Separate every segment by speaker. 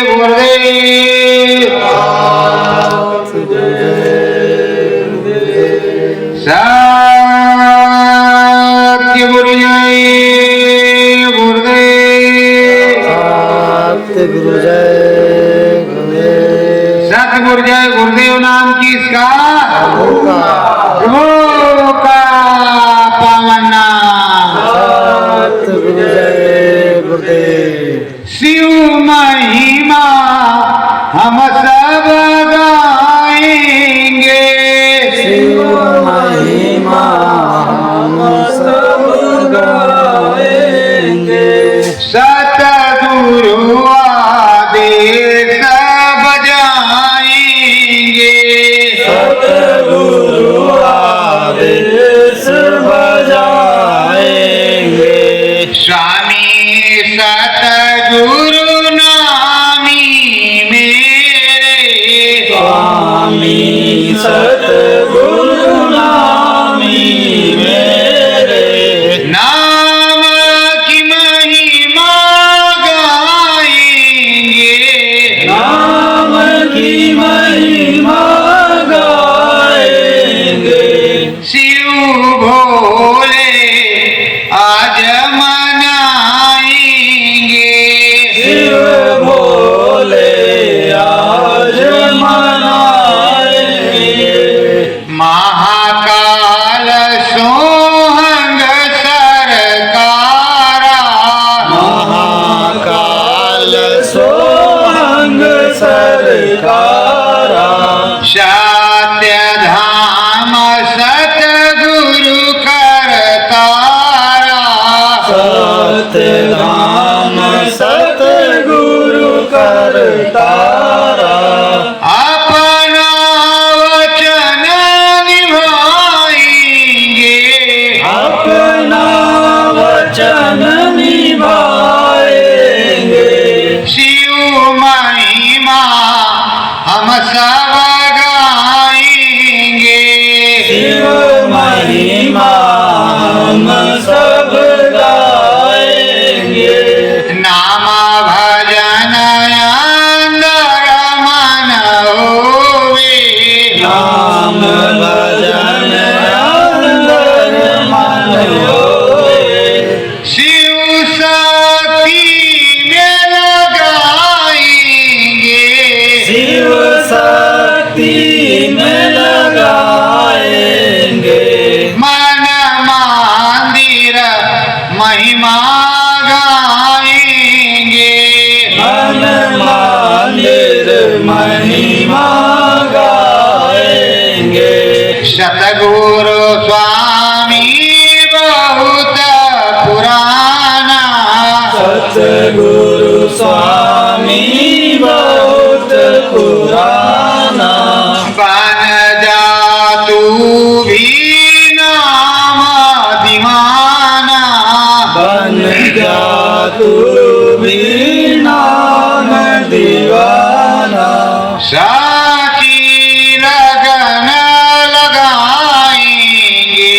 Speaker 1: गुरुदेव सत्य गुरु जय गुरुदेव
Speaker 2: गुरु जय गुरुदेव
Speaker 1: सतगुरु जय गुरुदेव नाम किसका प्रभु का पावन नाम
Speaker 2: गुरु जय गुरुदेव
Speaker 1: शिव महिमा हम सब गाएंगे
Speaker 2: शिव महिमा हम सब गाएंगे
Speaker 1: सतगुरु आदेश बजाएंगे
Speaker 2: सतगुरु आदेश बजाएंगे
Speaker 1: स्वामी सतगुरु नामी मेरे
Speaker 2: स्वामी सतगुरु नामी मेरे
Speaker 1: नाम की महिमा गाएंगे
Speaker 2: नाम की महिमा गाएंगे
Speaker 1: शिव भोले आज मनाएंगे
Speaker 2: शिव भोले आज मनाएंगे
Speaker 1: महाकाल सोहंग सरकारा
Speaker 2: महाकाल सोहंग सरकारा
Speaker 1: सत्य धाम सतगुरु करतारा
Speaker 2: सतधाम सतगुरु करतारा
Speaker 1: अपना वचन निभाएंगे
Speaker 2: अपना वचन निभाएंगे
Speaker 1: शिव महिमा हम सब गाएंगे
Speaker 2: शिव महिमा हम सब गाएंगे
Speaker 1: नाम भजन अंदर मन होवे
Speaker 2: नाम भजन अंदर मन होए
Speaker 1: शिव शक्ति में लगाएंगे
Speaker 2: शिव शक्ति में लगाएंगे
Speaker 1: मन मंदिर महिमा गाएंगे
Speaker 2: मन मंदिर महिमा गाएंगे
Speaker 1: सतगुरु स्वामी बहुत पुराना
Speaker 2: सतगुरु स्वामी बहुत पुराना
Speaker 1: बन जा तू भी नाम दीवाना
Speaker 2: बन जा तू भी नाम दीवाना
Speaker 1: साची लगन लगाएंगे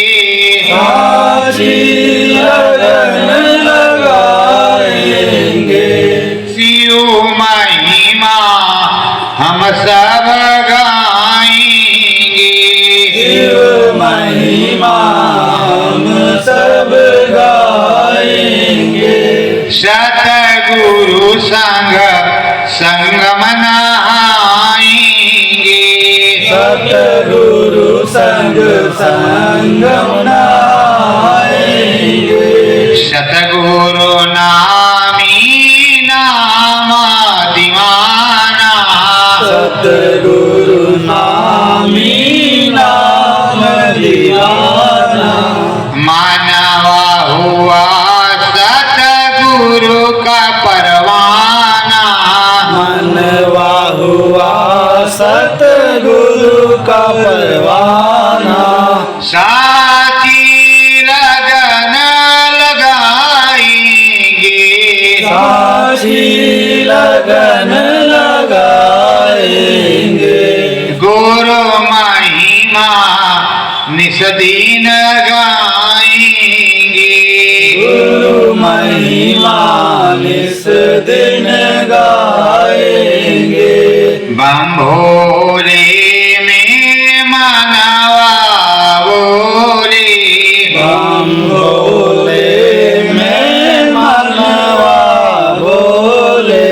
Speaker 2: साची लगन लगाएंगे
Speaker 1: शिव महिमा हम सब गाएंगे
Speaker 2: शिव महिमा हम सब गाएंगे
Speaker 1: सतगुरु संग संगम नहाएंगे
Speaker 2: सतगुरु संग संगम नहाएंगे
Speaker 1: सतगुरु नामी नाम दीवाना
Speaker 2: सतगुरु नामी नाम दीवाना
Speaker 1: मानवा हुआ सतगुरु का परवाना
Speaker 2: मनवा हुआ सतगुरु का परवाना
Speaker 1: साची लगन लगाएंगे
Speaker 2: साची लगन लगाएंगे
Speaker 1: गुरु महिमा निस दिन गाएंगे
Speaker 2: गुरु महिमा निस दिन गाएंगे।
Speaker 1: बम भोले में मनवा बोले,
Speaker 2: बम भोले में मनवा बोले।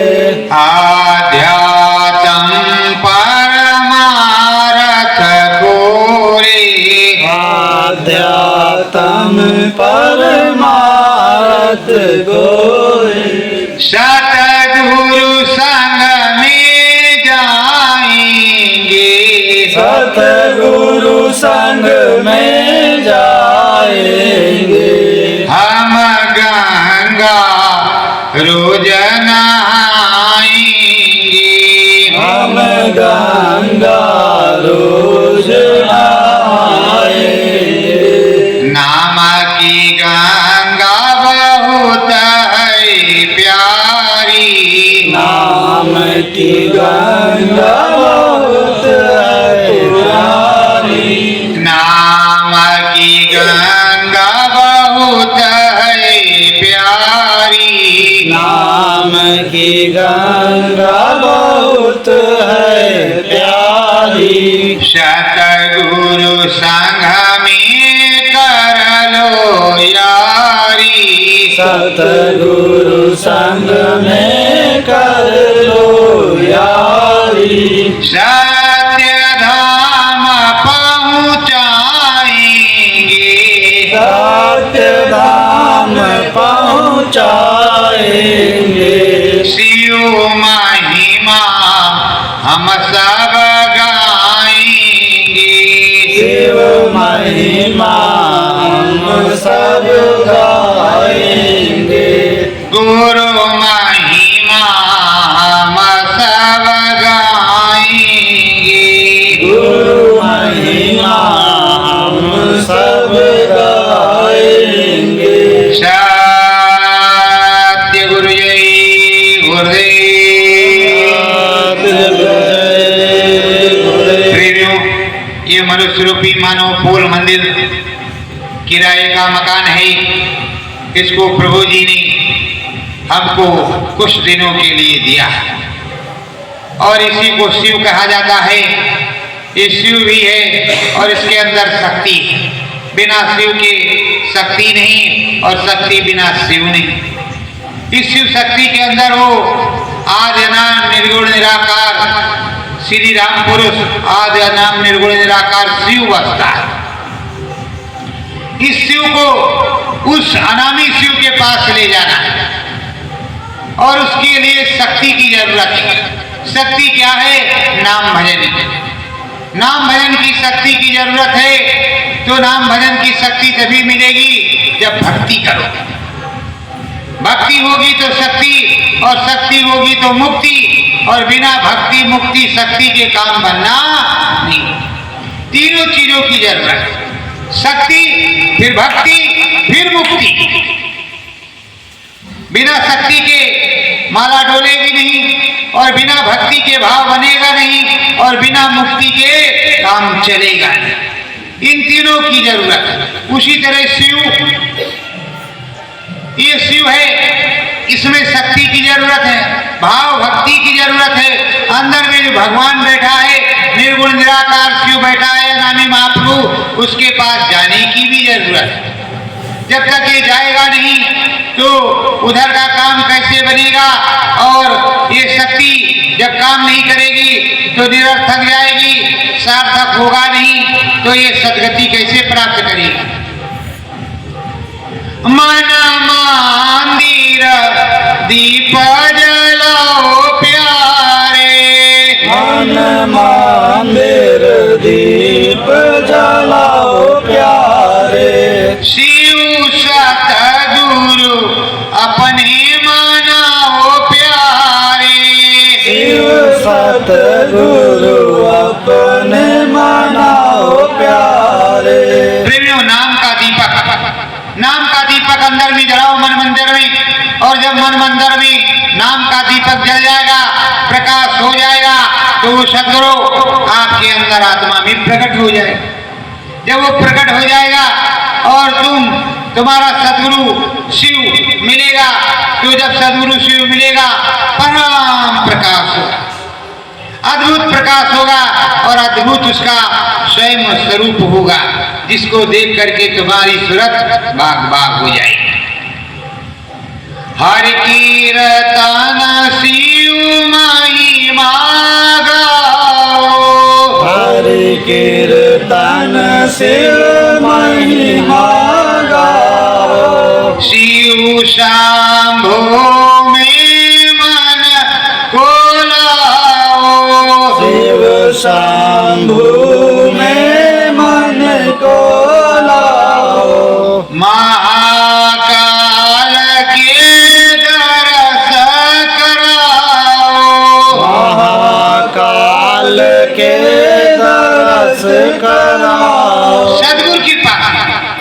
Speaker 1: आध्यात्म परमारथ गोरे,
Speaker 2: आध्यात्म परमार्थ गोरे।
Speaker 1: सतगुरु संग में जाएंगे,
Speaker 2: सतगुरु संग में जाएंगे।
Speaker 1: हम गंगा रोज नहाएंगे,
Speaker 2: हम गंगा रोज नहाएंगे।
Speaker 1: नाम की गंगा बहुत है प्यारी,
Speaker 2: नाम की गंगा बहुत है प्यारी।
Speaker 1: नाम की गंगा बहुत है प्यारी,
Speaker 2: नाम की गंगा बहुत है प्यारी।
Speaker 1: सतगुरु संग में कर लो यारी,
Speaker 2: सतगुरु संग में कर लो यारी।
Speaker 1: सत्य धाम पहुँचाएंगे,
Speaker 2: सत्य धाम पहुँचाएंगे।
Speaker 1: शिव महिमा हम सब गाएंगे,
Speaker 2: शिव महिमा हम सब गाएंगे।
Speaker 1: गुरु महिमा हम सब गाएंगे,
Speaker 2: गुरु महिमा हम सब गाएंगे।
Speaker 1: सत्य गुरु जय गुरुदेव। प्रेमियों, ये मनुष्य रूपी मानव फूल मंदिर किराए का मकान है। इसको प्रभु जी ने हमको कुछ दिनों के लिए दिया और इसी को शिव कहा जाता है। ये शिव भी है और इसके अंदर शक्ति है। बिना शिव के शक्ति नहीं और शक्ति बिना शिव नहीं। इस शिव शक्ति के अंदर वो आदि अनाम निर्गुण निराकार श्री राम पुरुष आदि अनाम निर्गुण निराकार शिव बसता है। इस शिव को उस अनामी शिव के पास ले जाना है और उसके लिए शक्ति की जरूरत है। शक्ति क्या है? नाम भजन। नाम भजन की शक्ति की जरूरत है। तो नाम भजन की शक्ति तभी मिलेगी जब भक्ति करो। भक्ति होगी तो शक्ति और शक्ति होगी तो मुक्ति, और बिना भक्ति मुक्ति शक्ति के काम बनना नहीं। तीनों चीजों की जरूरत है। शक्ति, फिर भक्ति, फिर मुक्ति। बिना शक्ति के माला डोलेगी नहीं और बिना भक्ति के भाव बनेगा नहीं और बिना मुक्ति के काम चलेगा नहीं। इन तीनों की जरूरत है। उसी तरह शिव, ये शिव है, इसमें शक्ति की जरूरत है, भाव भक्ति की जरूरत है। अंदर में जो भगवान बैठा है, निर्गुण निराकार शिव बैठा है, नामी महाप्रभु, उसके पास जाने की भी जरूरत है। जब तक ये जाएगा नहीं तो उधर का काम कैसे बनेगा, और ये शक्ति जब काम नहीं करेगी तो निरर्थक जाएगी, सार्थक होगा नहीं, तो ये सदगति कैसे प्राप्त करेगी। मन मंदिर दीप जलाओ प्यारे,
Speaker 2: मन मंदिर दीप जलाओ प्यारे।
Speaker 1: शिव सतगुरु अपने मनाओ प्यारे,
Speaker 2: शिव सतगुरु अपने मनाओ प्यारे।
Speaker 1: प्रेमियों, नाम का दीपक अंदर में जलाओ मन मंदिर में, और जब मन मंदिर में नाम का दीपक जल जाएगा, प्रकाश हो जाएगा, तो वो सदगुरु आपके अंदर आत्मा में प्रकट हो जाएगा। जब वो प्रकट हो जाएगा और तुम तुम्हारा सदगुरु शिव मिलेगा। तो जब सदगुरु शिव मिलेगा परम प्रकाश होगा, अद्भुत प्रकाश होगा और अद्भुत उसका स्वयं स्वरूप होगा, जिसको देख करके तुम्हारी सूरत बाग बाग हो जाएगी। हर कीर्तन शिव महिमा गाओ,
Speaker 2: हर कीर्तन शिव महिमा गाओ,
Speaker 1: शिव शंभो में मन को लाओ,
Speaker 2: शिव शंभु में मन को लाओ,
Speaker 1: महाकाल के दरस कराओ,
Speaker 2: महाकाल के दरस कराओ।
Speaker 1: सदगुरु कृपा,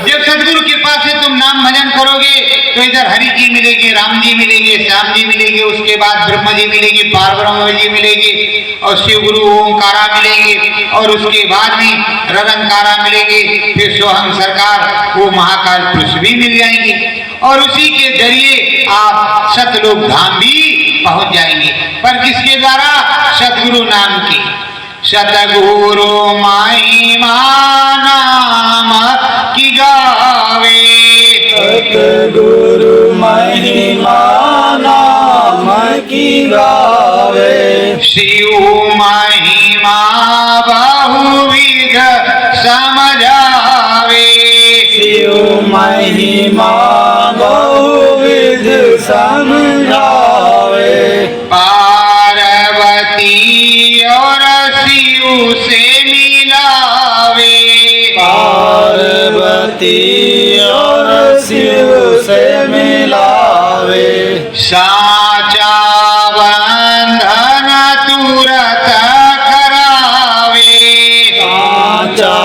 Speaker 1: जब सदगुरु कृपा से तुम नाम भजन करोगे तो इधर हरि जी मिलेंगे, राम जी मिलेंगे, श्याम जी मिलेंगे, उसके बाद ब्रह्मा जी मिलेंगे, पारब्रह्म जी मिलेंगे और शिव गुरु ओंकारा मिलेंगे और उसके बाद में रदनकारा मिलेंगे, फिर सोहम सरकार वो महाकाल पुरुष भी मिल जाएंगे और उसी के जरिए आप सतलोक धाम भी पहुंच जाएंगे। पर किसके द्वारा? सतगुरु नाम के। सतगुरु महिमा नाम की गावे,
Speaker 2: सतगुरु महिमा नाम की गावे,
Speaker 1: शिव महिमा बहुविध समझावे,
Speaker 2: शिव महिमा बहुविध समझावे,
Speaker 1: पार्वती और शिव से मिलावे,
Speaker 2: पार्वती और शिव से मिलावे,
Speaker 1: साचा बंधन तुरत करावे,
Speaker 2: साचा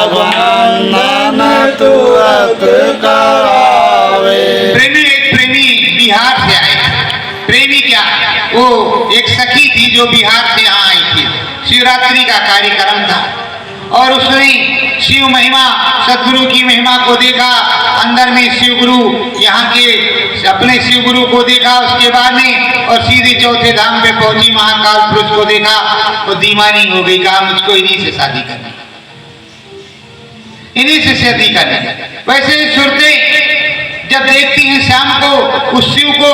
Speaker 2: बंधन तुरंत करावे।
Speaker 1: प्रेमी बिहार से आए। प्रेमी क्या? वो एक सखी थी जो बिहार से यहाँ आई थी। शिवरात्रि का कार्यक्रम था और उसने शिव महिमा, सदगुरु की महिमा को देखा। अंदर में शिव गुरु, यहाँ के अपने शिव गुरु को देखा। उसके बाद में और सीधे चौथे धाम पे पहुंची, महाकाल पुरुष को देखा और दीवानी हो गई। कहा मुझको इन्हीं से शादी करनी, इन्हीं से शादी करनी। वैसे ही सुरतें जब देखती हैं शाम को उस शिव को,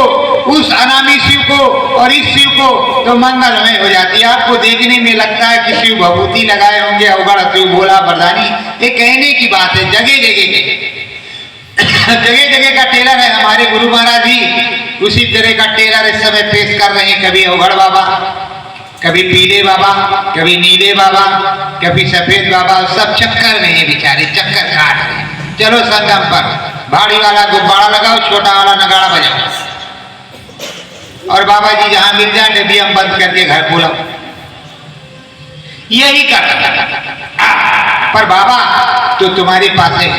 Speaker 1: उस अनामी शिव को और इस शिव को, तो मंगलमय हो जाती है। आपको देखने में लगता है कि शिव भभूति लगाए होंगे, अवगढ़ शिव भोला बरदानी। ये कहने की बात है। जगह जगह के जगह जगह का टेलर है हमारे गुरु महाराज जी। उसी तरह का टेलर इस समय पेश कर रहे हैं। कभी अवगढ़ बाबा, कभी पीले बाबा, कभी नीले बाबा, कभी सफेद बाबा। सब चक्कर में है बेचारे, चक्कर काट रहे हैं। चलो संगम पर भाड़ी वाला गुब्बारा लगाओ, छोटा वाला नगाड़ा बजाओ और बाबा जी जहां मिल जाए डबियम बंद करके घर बुलाओ। यही कर। पर बाबा तो तुम्हारे पास है,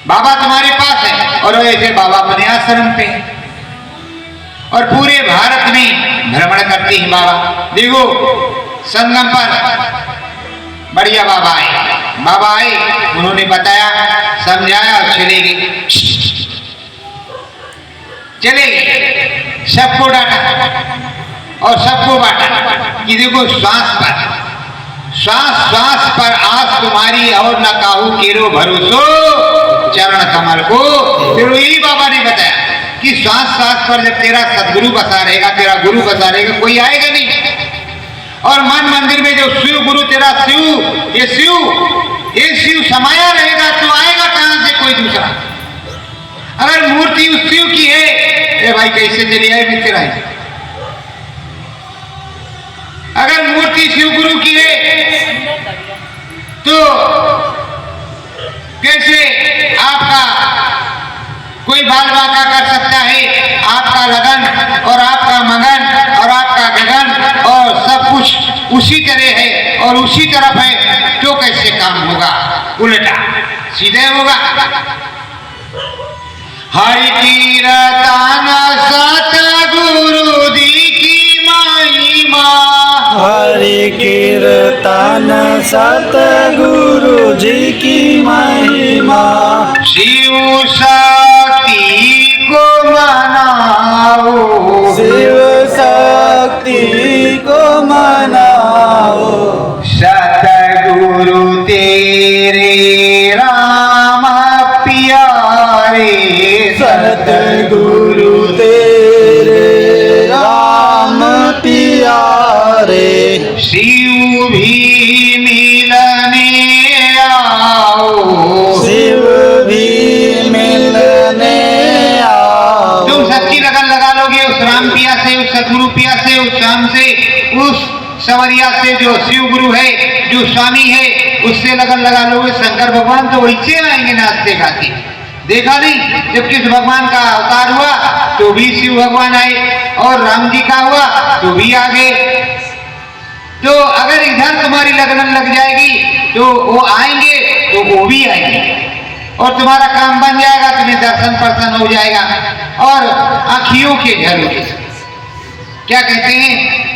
Speaker 1: बाबा तुम्हारे पास है और ऐसे बाबा अपने आश्रम पे और पूरे भारत में भ्रमण करते हैं बाबा। देखो संगम पर बढ़िया बाबा आए। बाबा आए, उन्होंने बताया, समझाया और चले गए। चले गए, सबको डांटा और सबको बांटा कि देखो श्वास पर आस तुम्हारी और न काहू केरो भरोसो चरण कमल को। फिर यही बाबा ने बताया कि श्वास पर जब तेरा सदगुरु बसा रहेगा, तेरा गुरु बसा रहेगा, कोई आएगा नहीं। और मन मंदिर में जो शिव गुरु तेरा शिव, ये शिव समाया रहेगा, तो आएगा कहां से कोई दूसरा? अगर मूर्ति उस शिव की है, ए भाई कैसे चली आए मित्र आए? अगर मूर्ति शिव गुरु की है तो कैसे आपका कोई बाल बाका कर सकता है? आपका लगन और आपका मगन और आपका गगन और सब कुछ उसी तरह है और उसी तरफ है, तो कैसे काम होगा? उल्टा सीधे होगा। हरि कीर्तन सतगुरु जी की महिमा,
Speaker 2: हरि कीर्तन सतगुरु जी की महिमा,
Speaker 1: शिव शक्ति को मनाओ,
Speaker 2: शिव शक्ति को मनाओ,
Speaker 1: सतगुरु तेरे राम प्यारे,
Speaker 2: सतगुरु तेरे राम प्यारे,
Speaker 1: शिव भी मिलने आओ,
Speaker 2: शिव भी मिलने आओ।
Speaker 1: तुम सच्ची लगन लगा लोगे उस राम पिया से, उस सतगुरु पिया से, उस श्याम से, उस सवरिया से जो शिव गुरु है, जो स्वामी है, उससे लगन लगा लोगे, शंकर भगवान तो वैसे आएंगे नाचते गाते। देखा नहीं जब कृष्ण भगवान का अवतार हुआ तो भी शिव भगवान आए, और राम जी का हुआ तो भी आ गए। तो अगर इधर तुम्हारी लगन लग जाएगी तो वो आएंगे, तो वो भी आएंगे, और तुम्हारा काम बन जाएगा, तुम्हें दर्शन प्रसन्न हो जाएगा। और आँखियों के झरोखे से क्या कहते हैं,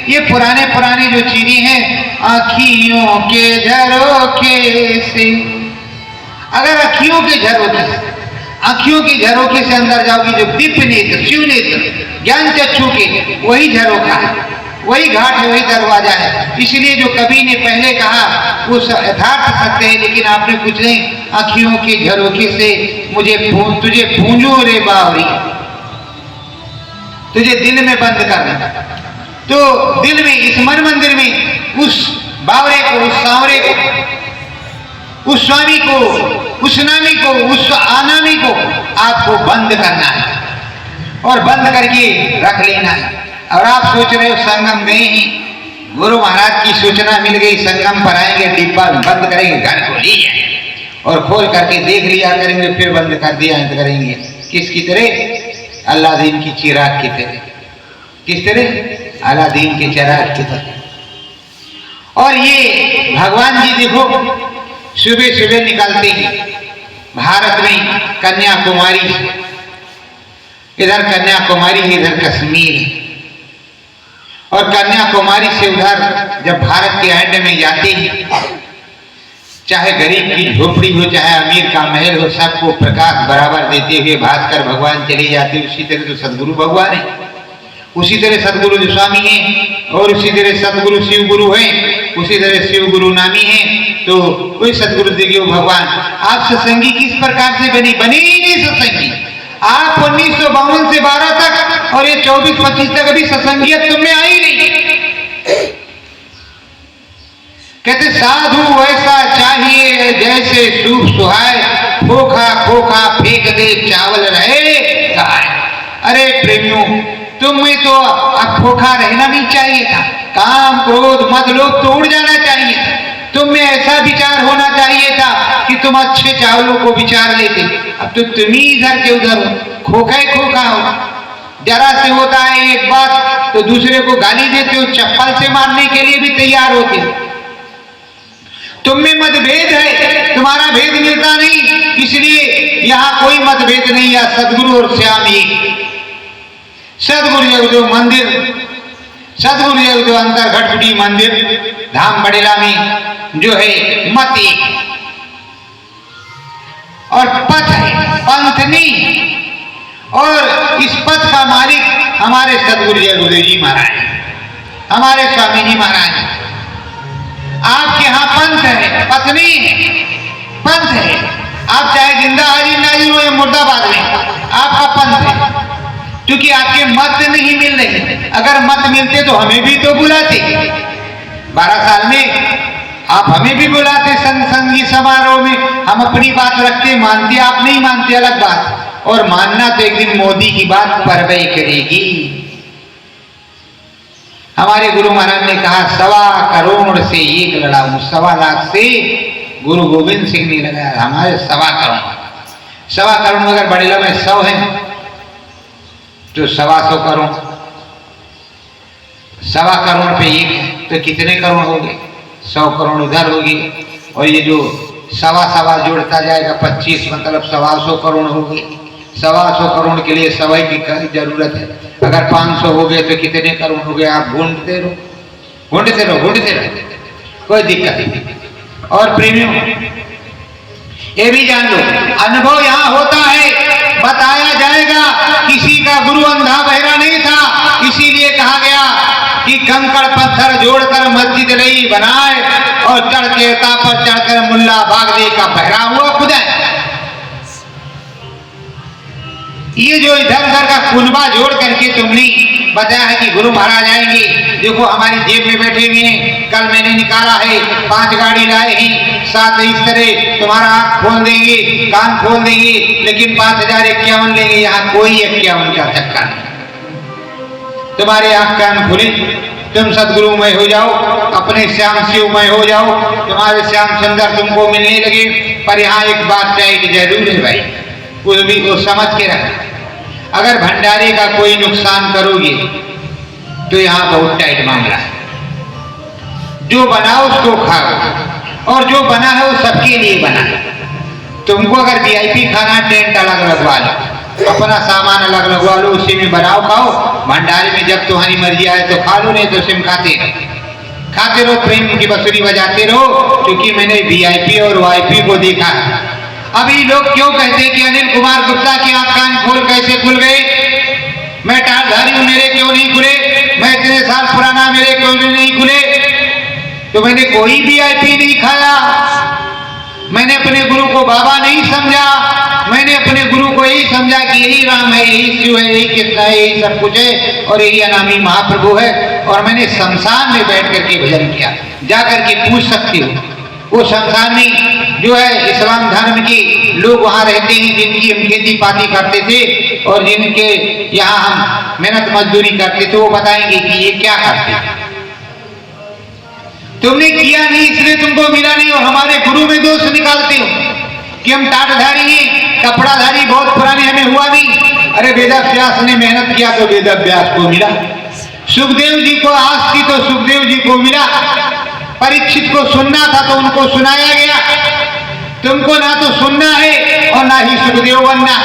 Speaker 1: ये पुराने पुराने जो चीजें हैं, आँखियों के झरोखे से, अगर आँखियों के झरोखे से, आँखियों के झरोखे से अंदर जाओगी, जो दिव्य नेत्र, शिव नेत्र, ज्ञान चक्षु के, वही झरोखा है, वही घाट है, वही दरवाजा है। इसलिए जो कवि ने पहले कहा वो यथार्थ सत्य है, लेकिन आपने कुछ नहीं, आँखियों के झरोखे से मुझे तुझे पूंजो रे बावरी, तुझे दिल में बंद करना। तो दिल में, इस मन मंदिर में उस बावरे को, उस सांवरे को, उस स्वामी को, उस नामी को, उस आनामी को आपको बंद करना है, और बंद करके रख लेना है। और आप सोच रहे हो संगम गए ही, गुरु महाराज की सूचना मिल गई, संगम पर आएंगे, डिब्बा बंद करेंगे, घर को ले जाएंगे और खोल करके देख लिया करेंगे, फिर बंद कर दिया करेंगे। किसकी तरह? अलादीन की चिराग की तरह। किस तरह? अलादीन के चिराग की तरह। और ये भगवान जी देखो सुबह सुबह निकलते हैं भारत में कन्याकुमारी, इधर कन्याकुमारी है, इधर कश्मीर है, और कन्याकुमारी से उधर जब भारत के एंड में जाते हैं, चाहे गरीब की झोपड़ी हो, चाहे अमीर का महल हो, सबको प्रकाश बराबर देते हुए भास्कर भगवान चले जाते। उसी तरह तो सदगुरु भगवान है, उसी तरह सदगुरु स्वामी है, और उसी तरह सदगुरु शिव गुरु है, उसी तरह शिव गुरु नामी है। तो वही सदगुरु देव भगवान। आप सत्संगी किस प्रकार से बने ही नहीं सत्संगी। आप 1952 से 12 तक और ये 24-25 तक अभी सत्संगियत तुम में आई नहीं। कहते साधु वैसा चाहिए जैसे सूप सुहाए, खोखा खोखा फेंक दे चावल रहे गाय। अरे प्रेमियों, तुम्हें तो अब खोखा रहना नहीं चाहिए था, काम क्रोध मद लोभ तो उड़ जाना चाहिए था। तुम में ऐसा विचार होना चाहिए था कि तुम अच्छे चावलों को विचार लेते। अब तो तुम ही इधर के उधर हो, खोखा ही खोखा हो। जरा से होता है एक बात तो दूसरे को गाली देते हो, चप्पल से मारने के लिए भी तैयार होते हो। तुम में मतभेद है, तुम्हारा भेद मिलता नहीं, इसलिए यहाँ कोई मतभेद नहीं है। सदगुरु और श्याम एक। सदगुरु जो मंदिर, सदगुरु जो अंतर घटपुटी मंदिर धाम बड़ेला में जो है मत एक, और पथ है, पंथ नहीं। और इस पथ का मालिक हमारे सदगुरु गुरुदेव जी महाराज, हमारे स्वामी जी महाराज। आपके यहाँ पंथ है, पथ नहीं है, पंथ है। आप चाहे जिंदा हाजिर नाजिर हो या मुर्दाबाद में, आपका पंथ है, क्योंकि आपके मत नहीं मिल रहे। अगर मत मिलते तो हमें भी तो बुलाते। 12 साल में आप हमें भी बुलाते संगी समारोह में, हम अपनी बात रखते, मानते, आप नहीं मानते, अलग बात। और मानना तो एक दिन मोदी की बात परवाह करेगी। हमारे गुरु महाराज ने कहा 1.25 करोड़ से 1 लड़ाऊं, 1.25 लाख से गुरु गोविंद सिंह ने लगाया, हमारे 1.25 करोड़। 1.25 करोड़ अगर बड़ेला में 100 है तो 125 करोड़, 1.25 करोड़ पे 1 है तो कितने करोड़ हो गए? 100 करोड़ उधर होगी, और ये जो 1.25 जोड़ता जाएगा 25, मतलब 125 करोड़ हो गए। 125 करोड़ के लिए सवाई की जरूरत है। अगर 500 हो गए तो कितने करोड़ हो गए? आप ढूंढते रहो, ढूंढते रहो, ढूंढते रहो, कोई दिक्कत नहीं। और प्रेमियों, ये भी जान लो, अनुभव यहाँ होता है, बताया जाएगा। किसी का गुरु अंधा बहरा नहीं था, इसीलिए कहा गया कि कंकड़ पत्थर जोड़कर मस्जिद नहीं बनाए और चढ़ के पर चढ़कर मुल्ला बागदे का बहरा हुआ खुदा है। ये जो इधर उधर का कुनबा जोड़ करके तुमने बताया है कि गुरु महाराज आएंगे, देखो हमारी जेब में बैठे हुए हैं, कल मैंने निकाला है, 5 गाड़ी लाए हैं, 7 इस तरह तुम्हारा आंख खोल देंगे, कान खोल देंगे, लेकिन 5051 लेंगे। यहाँ कोई 51 का चक्कर नहीं। तुम्हारे आंख कान खुले, तुम सदगुरुमय हो जाओ, अपने श्याम शिवमय हो जाओ, तुम्हारे श्याम सुंदर तुमको मिलने लगे। पर यहाँ एक बात चाहिए जरूर है भाई, वो भी वो समझ के रखना, अगर भंडारे का कोई नुकसान करोगे तो यहाँ बहुत टाइट मामला है। जो बना उसको खाओ, और जो बना है वो सबके लिए बना है। तुमको अगर वीआईपी खाना, टेंट अलग लगवा लो, अपना सामान अलग लगवा लो, उसी में बनाओ खाओ। भंडारे में जब तुम्हारी मर्जी आए तो खा लो, नहीं तो सिम खाते रहो, प्रेम की बंसुरी बजाते रहो। क्योंकि मैंने वीआईपी और वाईपी को देखा है। अभी लोग क्यों कहते हैं कि अनिल कुमार गुप्ता के आंख कान खोल कैसे खुल गए? मैं टाटधारी हूं, मेरे क्यों नहीं खुले? मैं इतने साल पुराना, मेरे क्यों नहीं खुले? तो मैंने कोई वीआईपी नहीं खाया, मैंने अपने गुरु को बाबा नहीं समझा, मैंने अपने गुरु को यही समझा कि यही राम है, यही शिव है, यही कृष्ण है, यही सब कुछ है और यही अनामी महाप्रभु है। और मैंने शमशान में बैठ करके भजन किया। जा करके पूछ सकती हो, वो शमशान में जो है इस्लाम धर्म के लोग वहाँ रहते हैं, जिनकी हम खेती पाती करते थे और जिनके यहाँ हम मेहनत मजदूरी करते थे, वो बताएंगे कि ये क्या करते हैं। तुमने किया नहीं इसलिए तुमको मिला नहीं, और हमारे गुरु में दोष निकालते हो कि हम टाटधारी हैं, कपड़ाधारी बहुत पुराने, हमें हुआ नहीं। अरे वेदव्यास ने मेहनत किया तो वेदव्यास को मिला, सुखदेव जी को आस की तो सुखदेव जी को मिला, परीक्षित को सुनना था तो उनको सुनाया गया। तुमको ना तो सुनना है और ना ही सुखदेव बनना,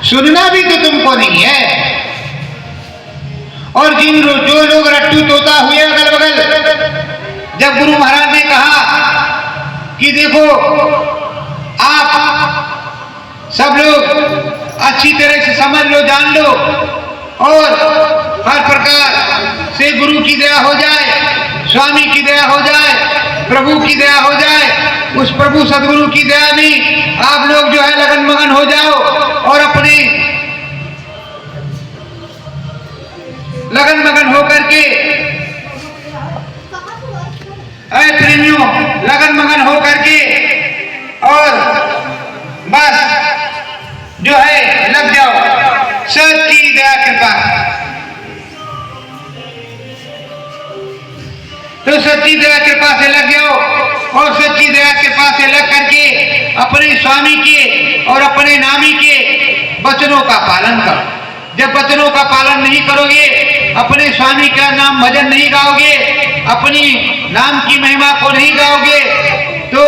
Speaker 1: सुनना भी तो तुमको नहीं है। और जो लोग रट्टू तोता हुए अगल बगल, जब गुरु महाराज ने कहा कि देखो आप सब लोग अच्छी तरह से समझ लो, जान लो, और हर प्रकार से गुरु की दया हो जाए, स्वामी की दया हो जाए, प्रभु की दया हो जाए, उस प्रभु सदगुरु की दया में आप लोग जो है लगन मगन हो जाओ और अपने लगन मगन होकर के, ऐ प्रेमियों, लगन मगन होकर के और बस जो है लग जाओ सच्ची दया कृपा। तो सच्ची दया कृपा से लग जाओ और सच्ची दया कृपा से लग करके अपने स्वामी के और अपने नामी के वचनों का पालन करो। जब वचनों का पालन नहीं करोगे, अपने स्वामी का नाम भजन नहीं गाओगे, अपनी नाम की महिमा को नहीं गाओगे, तो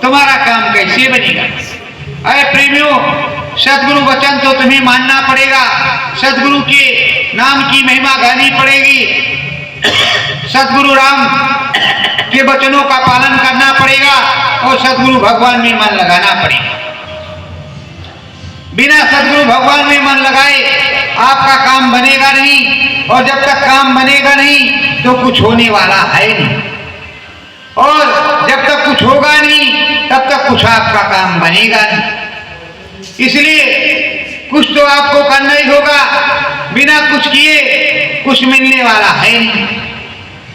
Speaker 1: तुम्हारा काम कैसे बनेगा? अरे प्रेमियों, सदगुरु वचन तो तुम्हें मानना पड़ेगा, सदगुरु के नाम की महिमा गानी पड़ेगी, सदगुरु राम के वचनों का पालन करना पड़ेगा और सदगुरु भगवान में मन लगाना पड़ेगा। बिना सदगुरु भगवान में मन लगाए आपका काम बनेगा नहीं, और जब तक काम बनेगा नहीं तो कुछ होने वाला है नहीं, और जब तक कुछ होगा नहीं तब तक कुछ आपका काम बनेगा नहीं। इसलिए कुछ तो आपको करना ही होगा, बिना कुछ किए कुछ मिलने वाला है नहीं।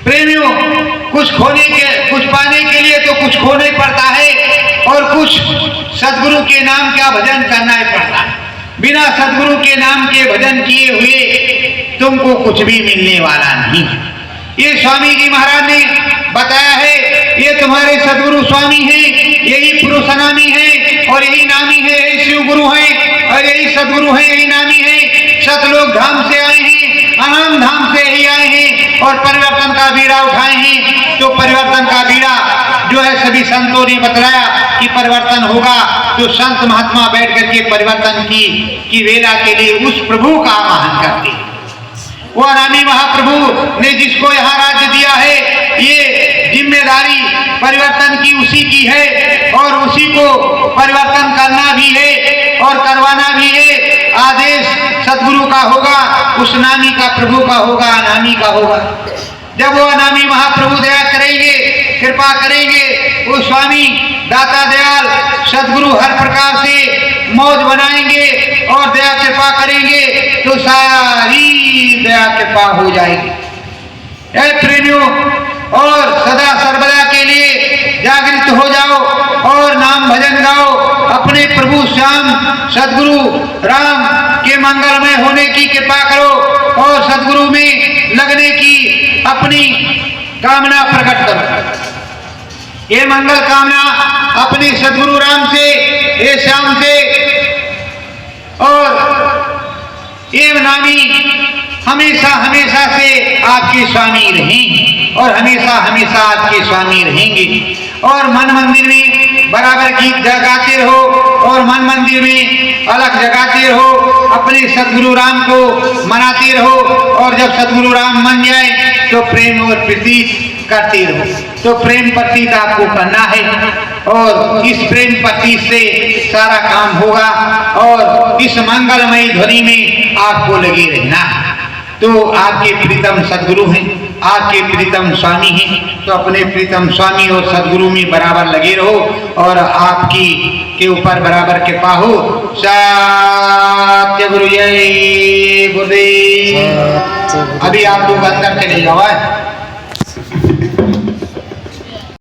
Speaker 1: प्रेमियों, कुछ पाने के लिए तो कुछ खोना पड़ता है, और कुछ सदगुरु के नाम का भजन करना ही पड़ता है। बिना सदगुरु के नाम के भजन किए हुए तुमको कुछ भी मिलने वाला नहीं। ये स्वामी जी महाराज ने बताया है, ये तुम्हारे सदगुरु स्वामी हैं, यही पुरुष नामी है और यही नामी है, यही शिव गुरु है और यही सदगुरु है, यही नामी है। सतलोक धाम से आए हैं, अनाम धाम से ही आए हैं और परिवर्तन का बीड़ा उठाए हैं। तो परिवर्तन का बीड़ा जो है सभी संतों ने बतलाया कि परिवर्तन होगा, तो संत महात्मा बैठ करके परिवर्तन की वेला के लिए उस प्रभु का आह्वान करते हैं। वो अनामी महाप्रभु ने जिसको यहाँ राज्य दिया है, ये जिम्मेदारी परिवर्तन की उसी की है और उसी को परिवर्तन करना भी है और करवाना भी है। आदेश सदगुरु का होगा, उस नामी का प्रभु का होगा, अनामी का होगा। जब वो अनामी महाप्रभु दया करेंगे, कृपा करेंगे, वो स्वामी दाता दयाल सदगुरु हर प्रकार से मौज बनाएंगे और दया कृपा करेंगे तो सारी दया कृपा हो जाएगी। ऐ प्रेमियों, और सदा सर्वदा के लिए जागृत हो जाओ और नाम भजन गाओ। अपने प्रभु श्याम सदगुरु राम के मंगलमय होने की कृपा करो और सदगुरु में लगने की अपनी कामना प्रकट करो। ये मंगल कामना अपने सदगुरु राम से, ये श्याम से और ये नामी हमेशा हमेशा से आपके स्वामी रहें और हमेशा हमेशा आपके स्वामी रहेंगे। और मन मंदिर में बराबर गीत जगाते रहो और मन मंदिर में अलग जगाते रहो, अपने सदगुरु राम को मनाते रहो और जब सदगुरु राम मन जाए तो प्रेम और प्रीति करते रहो। तो प्रेम प्रतीक आपको करना है और इस प्रेम प्रतीक से सारा काम होगा और इस मंगलमयी ध्वनि में आपको लगे रहना है। तो आपके प्रीतम सदगुरु हैं, आपके प्रीतम स्वामी हैं, तो अपने प्रीतम स्वामी और सदगुरु में बराबर लगे रहो और आपकी के ऊपर बराबर कृपा हो। सत्य गुरु जय गुरुदेव। अभी आप लोग अंदर चले जाओ।